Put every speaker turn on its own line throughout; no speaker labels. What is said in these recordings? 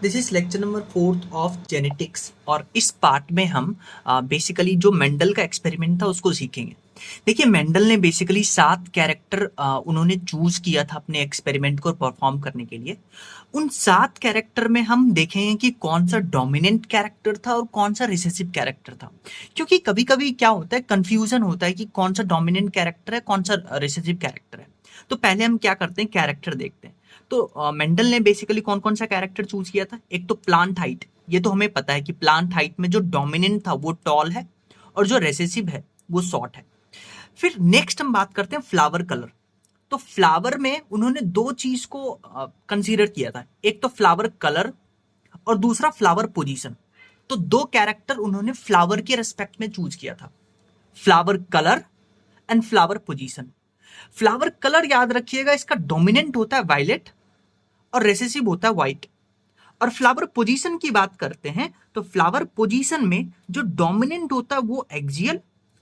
This is lecture number 4 of genetics और इस part में हम बेसिकली जो मेंडल का एक्सपेरिमेंट था उसको सीखेंगे। देखिए, मेंडल ने बेसिकली 7 कैरेक्टर उन्होंने चूज किया था अपने एक्सपेरिमेंट को परफॉर्म करने के लिए। उन 7 कैरेक्टर में हम देखेंगे कि कौन सा डोमिनेंट कैरेक्टर था और कौन सा रिसेसिव कैरेक्टर था, क्योंकि कभी कभी क्या होता है, कंफ्यूजन होता है कि कौन सा डोमिनेंट कैरेक्टर है, कौन सा रिसेसिव कैरेक्टर है। तो पहले हम क्या करते हैं, कैरेक्टर देखते हैं। तो मेंडल ने बेसिकली कौन कौन सा कैरेक्टर चूज किया था। एक तो प्लांट हाइट, ये तो हमें पता है कि प्लांट हाइट में जो डोमिनेंट था वो टॉल है और जो रेसेसिव है वो शॉर्ट है। फिर नेक्स्ट हम बात करते हैं फ्लावर कलर। तो फ्लावर में उन्होंने दो चीज को कंसीडर किया था, एक तो फ्लावर कलर और दूसरा फ्लावर पोजीशन। तो दो कैरेक्टर उन्होंने फ्लावर के रेस्पेक्ट में चूज किया था, flower colour and flower position. Flower colour याद रखिएगा, इसका डोमिनेंट होता है वायलेट और रेसेसिव होता है व्हाइट। और फ्लावर पोजीशन की बात करते हैं तो फ्लावर पोजीशन में जो डोमिनेंट होता है वो एक्सियल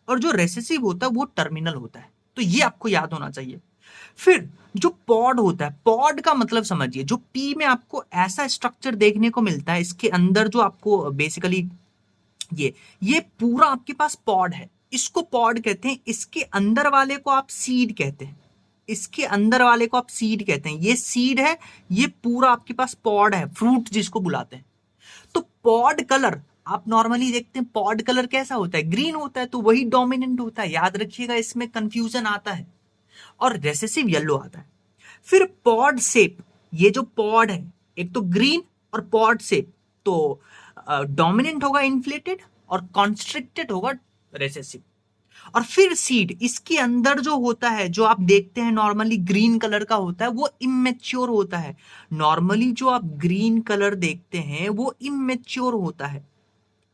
और जो रेसेसिव होता है वो टर्मिनल होता है। तो ये आपको याद होना चाहिए। फिर जो पॉड होता है, पॉड का मतलब समझिए, जो पी में आपको ऐसा स्ट्रक्चर देखने को मिलता है, इसके अंदर जो आपको बेसिकली ये पूरा आपके पास पॉड है, इसको पॉड कहते हैं। इसके अंदर वाले को आप सीड कहते हैं, इसके अंदर वाले को आप सीड कहते हैं। ये सीड है, ये पूरा आपके पास पॉड है, फ्रूट जिसको बुलाते हैं। तो पॉड कलर आप नॉर्मली देखते हैं, पॉड कलर कैसा होता है, ग्रीन होता है, तो वही डोमिनेंट होता है, याद रखिएगा, इसमें कंफ्यूजन आता है। और रेसेसिव येलो आता है। फिर पॉड शेप, ये जो पॉड है एक तो ग्रीन और पॉड शेप, तो डोमिनेंट होगा इन्फ्लेटेड और कॉन्स्ट्रिक्टेड होगा रेसेसिव। और फिर सीड, इसके अंदर जो होता है, जो आप देखते हैं नॉर्मली ग्रीन कलर का होता है, वो इमेच्योर होता है। नॉर्मली जो आप ग्रीन कलर देखते हैं वो इमेच्योर होता है।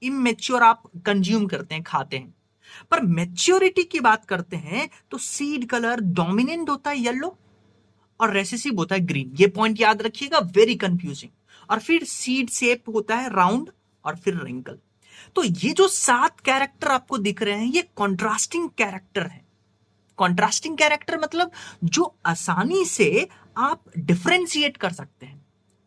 इमेच्योर आप कंज्यूम करते हैं, खाते हैं। पर मेच्योरिटी की बात करते हैं तो सीड कलर डोमिनेंट होता है येलो और रेसेसिव होता है ग्रीन। ये पॉइंट याद रखिएगा, वेरी कंफ्यूजिंग। और फिर सीड शेप होता है राउंड और फिर रिंकल। तो ये जो 7 कैरेक्टर आपको दिख रहे हैं ये कॉन्ट्रास्टिंग कैरेक्टर है। कॉन्ट्रास्टिंग कैरेक्टर मतलब जो आसानी से आप डिफरेंशिएट कर सकते हैं।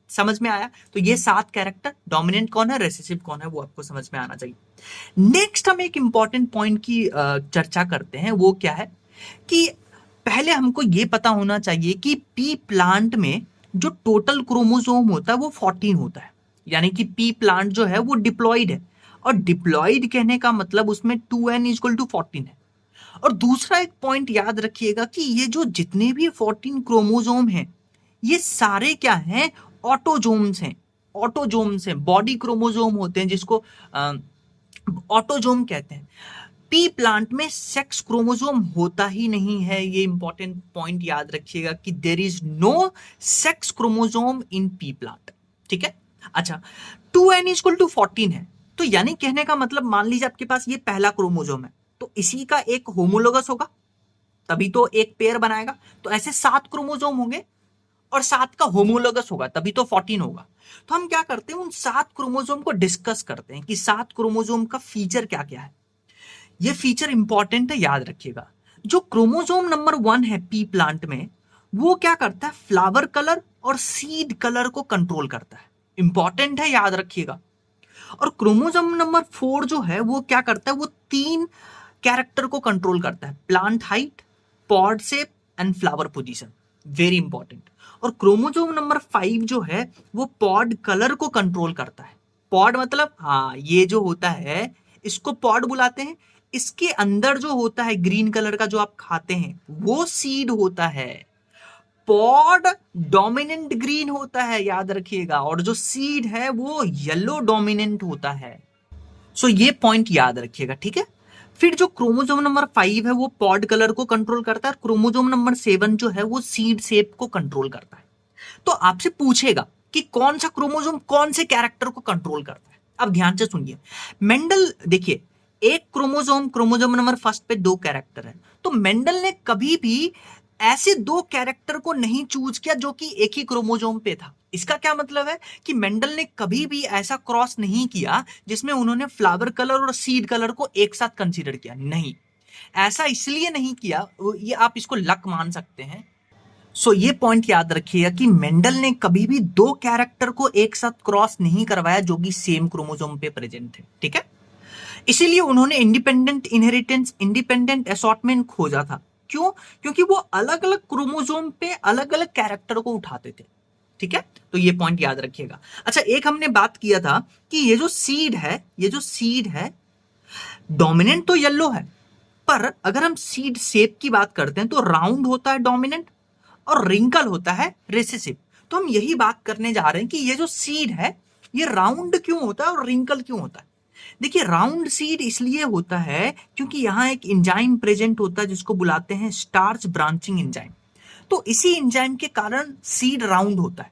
समझ में आया? तो ये 7 कैरेक्टर, डोमिनेंट कौन है, रेसेसिव कौन है, वो आपको समझ में आना चाहिए। नेक्स्ट हम एक इंपॉर्टेंट पॉइंट की चर्चा करते हैं। वो क्या है कि पहले हमको ये पता होना चाहिए कि पी प्लांट में जो टोटल क्रोमोसोम होता है वो 14 होता है। यानी कि पी प्लांट जो है वो डिप्लॉइड है, और डिप्लॉइड कहने का मतलब उसमें 2n इक्वल टू 14 है। और दूसरा एक पॉइंट याद रखिएगा कि ये जो जितने भी 14 क्रोमोसोम हैं ये सारे क्या हैं, ऑटोजोम्स हैं। ऑटोजोम्स हैं, बॉडी क्रोमोसोम होते हैं जिसको ऑटोजोम कहते हैं। पी प्लांट में सेक्स क्रोमोसोम होता ही नहीं है, ये इंपॉर्टेंट पॉइंट याद रखिएगा कि there is no sex chromosome in pea plant. ठीक है, अच्छा, 2n इक्वल टू 14 है, तो यानी कहने का मतलब, मान लीजिए आपके पास ये पहला क्रोमोसोम है, तो इसी का एक होमोलोगस होगा, तभी तो एक पेयर बनाएगा। तो ऐसे 7 क्रोमोसोम होंगे और 7 का होमोलोगस होगा, तभी तो 14 होगा। तो हम क्या करते हैं, उन 7 क्रोमोसोम को डिस्कस करते हैं कि 7 क्रोमोसोम का फीचर क्या क्या है। ये फीचर इंपॉर्टेंट है, याद रखिएगा। जो क्रोमोसोम नंबर 1 है पी प्लांट में, वो क्या करता है, फ्लावर कलर और सीड कलर को कंट्रोल करता है। इंपॉर्टेंट है, याद रखिएगा। और क्रोमोसोम नंबर 4 जो है वो क्या करता है, वो 3 कैरेक्टर को कंट्रोल करता है, plant height, pod shape and flower position. Very important. और क्रोमोसोम नंबर 5 जो है वो पॉड कलर को कंट्रोल करता है। पॉड मतलब, हाँ, ये जो होता है इसको पॉड बुलाते हैं। इसके अंदर जो होता है ग्रीन कलर का जो आप खाते हैं वो सीड होता है। पॉड डोमिनेंट ग्रीन होता है, याद रखिएगा, और जो सीड है वो येलो डोमिनेंट होता है। सो ये पॉइंट याद रखिएगा, ठीक है। फिर जो क्रोमोसोम नंबर 5 है वो पॉड कलर को कंट्रोल करता है, और क्रोमोसोम नंबर 7 जो है वो सीड शेप को कंट्रोल करता है। तो आपसे पूछेगा कि कौन सा क्रोमोसोम कौन से कैरेक्टर को कंट्रोल करता है। अब ध्यान से सुनिए, मेंडल, देखिए, एक क्रोमोसोम नंबर फर्स्ट पे 2 कैरेक्टर है, तो मेंडल ने कभी भी ऐसे 2 कैरेक्टर को नहीं चूज किया जो कि एक ही क्रोमोसोम पे था। इसका क्या मतलब है कि मेंडल ने कभी भी ऐसा क्रॉस नहीं किया जिसमें उन्होंने फ्लावर कलर और सीड कलर को एक साथ कंसीडर किया। नहीं, ऐसा इसलिए नहीं किया, ये आप इसको लक मान सकते हैं। सो ये पॉइंट याद रखिएगा कि मेंडल ने कभी भी दो कैरेक्टर को एक साथ क्रॉस नहीं करवाया जो कि सेम क्रोमोसोम पे प्रेजेंट थे, ठीक है। इसीलिए उन्होंने इंडिपेंडेंट इनहेरिटेंस, इंडिपेंडेंट असॉर्टमेंट खोजा था। क्यों? क्योंकि वो अलग अलग क्रोमोसोम पे अलग अलग कैरेक्टर को उठाते थे, ठीक है। तो ये पॉइंट याद रखिएगा। अच्छा, एक हमने बात किया था कि ये जो सीड है डोमिनेंट तो येलो है, पर अगर हम सीड शेप की बात करते हैं तो राउंड होता है डोमिनेंट और रिंकल होता है रिसेसिव। तो हम यही बात करने जा रहे हैं कि ये जो सीड है ये राउंड क्यों होता है और रिंकल क्यों होता है। देखिए, राउंड सीड इसलिए होता है क्योंकि यहां एक एंजाइम प्रेजेंट होता है जिसको बुलाते हैं स्टार्च ब्रांचिंग एंजाइम। तो इसी एंजाइम के कारण सीड राउंड होता है,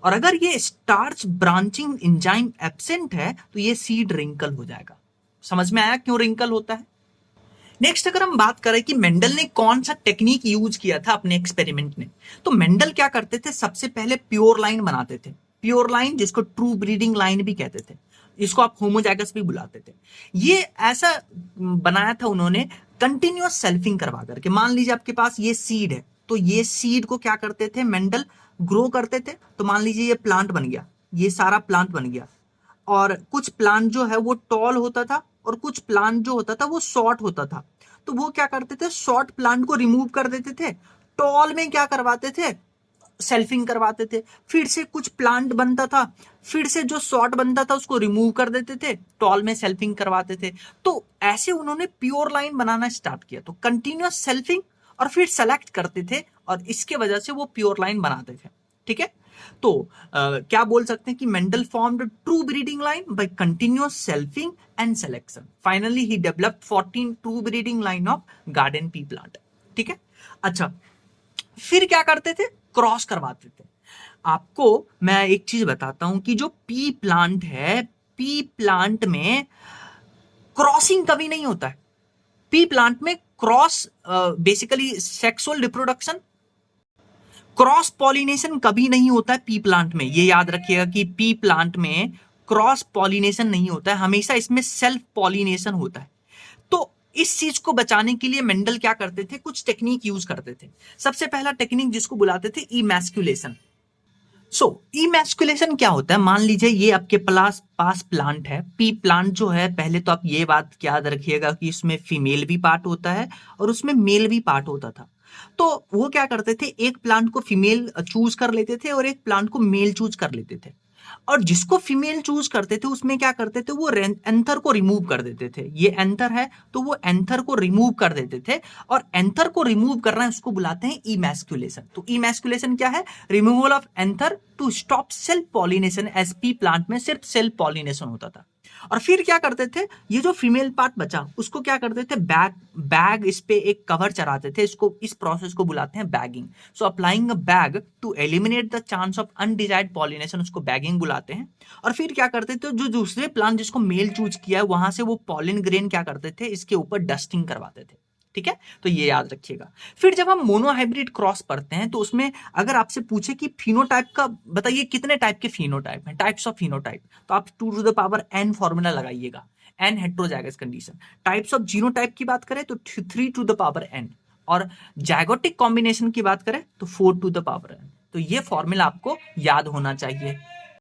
और अगर ये स्टार्च ब्रांचिंग एंजाइम एब्सेंट है तो ये सीड रिंकल हो जाएगा। समझ में आया क्यों रिंकल होता है? नेक्स्ट अगर हम बात करें कि मेंडल ने कौन सा टेक्निक यूज किया था अपने एक्सपेरिमेंट में, तो मेंडल क्या करते थे, सबसे पहले प्योर लाइन बनाते थे। प्योर लाइन जिसको ट्रू ब्रीडिंग लाइन भी कहते थे, इसको आप होमोजाइगस भी बुलाते थे। ये ऐसा बनाया था उन्होंने कंटिन्यूअस सेल्फिंग करवा करके। मान लीजिए आपके पास ये सीड है, तो ये सीड को क्या करते थे मेंडल, ग्रो करते थे। तो मान लीजिए ये प्लांट बन गया, ये सारा प्लांट बन गया, और कुछ प्लांट जो है वो टॉल होता था और कुछ प्लांट जो होता था वो शॉर्ट होता था। तो वो क्या करते थे, शॉर्ट प्लांट को रिमूव कर देते थे, टॉल में क्या करवाते थे, सेल्फिंग करवाते थे। फिर से कुछ प्लांट बनता था, फिर से जो शॉर्ट बनता था उसको रिमूव कर देते थे, टॉल में सेल्फिंग करवाते थे। तो ऐसे उन्होंने प्योर लाइन बनाना स्टार्ट किया। तो कंटिन्यूअस सेल्फिंग और फिर सेलेक्ट करते थे, और इसके वजह से वो प्योर लाइन बनाते थे, ठीक है। तो क्या बोल सकते हैं कि Mendel formed true breeding line by continuous selfing and selection. Finally he developed 14 true breeding line of garden pea plant, ठीक है। अच्छा, फिर क्या करते थे, क्रॉस करवाते थे। आपको मैं एक चीज बताता हूं कि जो पी प्लांट है, पी प्लांट में क्रॉसिंग कभी नहीं होता है। पी प्लांट में cross basically sexual reproduction, cross pollination कभी नहीं होता है पी प्लांट में। ये याद रखिएगा कि पी प्लांट में क्रॉस पॉलिनेशन नहीं होता है, हमेशा इसमें सेल्फ पॉलिनेशन होता है। तो इस चीज को बचाने के लिए मेंडल क्या करते थे, कुछ टेक्निक यूज करते थे। सबसे पहला टेक्निक जिसको बुलाते थे इमैस्कुलेशन। सो इमैस्कुलेशन क्या होता है, मान लीजिए ये आपके पास प्लांट है, पी प्लांट जो है, पहले तो आप ये बात याद रखिएगा कि इसमें फीमेल भी पार्ट होता है और उसमें मेल भी पार्ट होता था। तो वो क्या करते थे, एक प्लांट को फीमेल चूज कर लेते थे और एक प्लांट को मेल चूज कर लेते थे। और जिसको फीमेल चूज करते थे उसमें क्या करते थे, वो एंथर को रिमूव कर देते थे। ये एंथर है तो वो एंथर को रिमूव कर देते थे, और एंथर को रिमूव करना है उसको बुलाते हैं इमैस्कुलेशन। तो इमैस्कुलेशन क्या है, removal of anther to stop self pollination. As pea plant में सिर्फ सेल्फ पॉलिनेशन होता था। और फिर क्या करते थे, ये जो फीमेल पार्ट बचा उसको क्या करते थे, बैग इस पे एक कवर चढ़ाते थे। इसको, इस प्रोसेस को बुलाते हैं bagging. So applying a bag to eliminate the chance of undesired pollination, उसको बैगिंग बुलाते हैं। और फिर क्या करते थे, जो दूसरे प्लांट जिसको मेल चूज किया है वहां से वो पॉलिन ग्रेन क्या करते थे, इसके ऊपर डस्टिंग करवाते थे, ठीक है। तो ये याद रखिएगा। फिर जब हम मोनोहाइब्रिड क्रॉस पढ़ते हैं तो उसमें अगर आपसे पूछे कि फिनोटाइप का बताइए कितने टाइप के फिनोटाइप हैं, टाइप्स ऑफ फिनोटाइप, तो आप 2 to the power n formula लगाइएगा। n heterozygous condition. Types of genotype की बात करें तो 3 टू द पावर n, और जाइगोटिक कॉम्बिनेशन की बात करें तो 4 टू द पावर n। तो ये फॉर्मूला आपको याद होना चाहिए।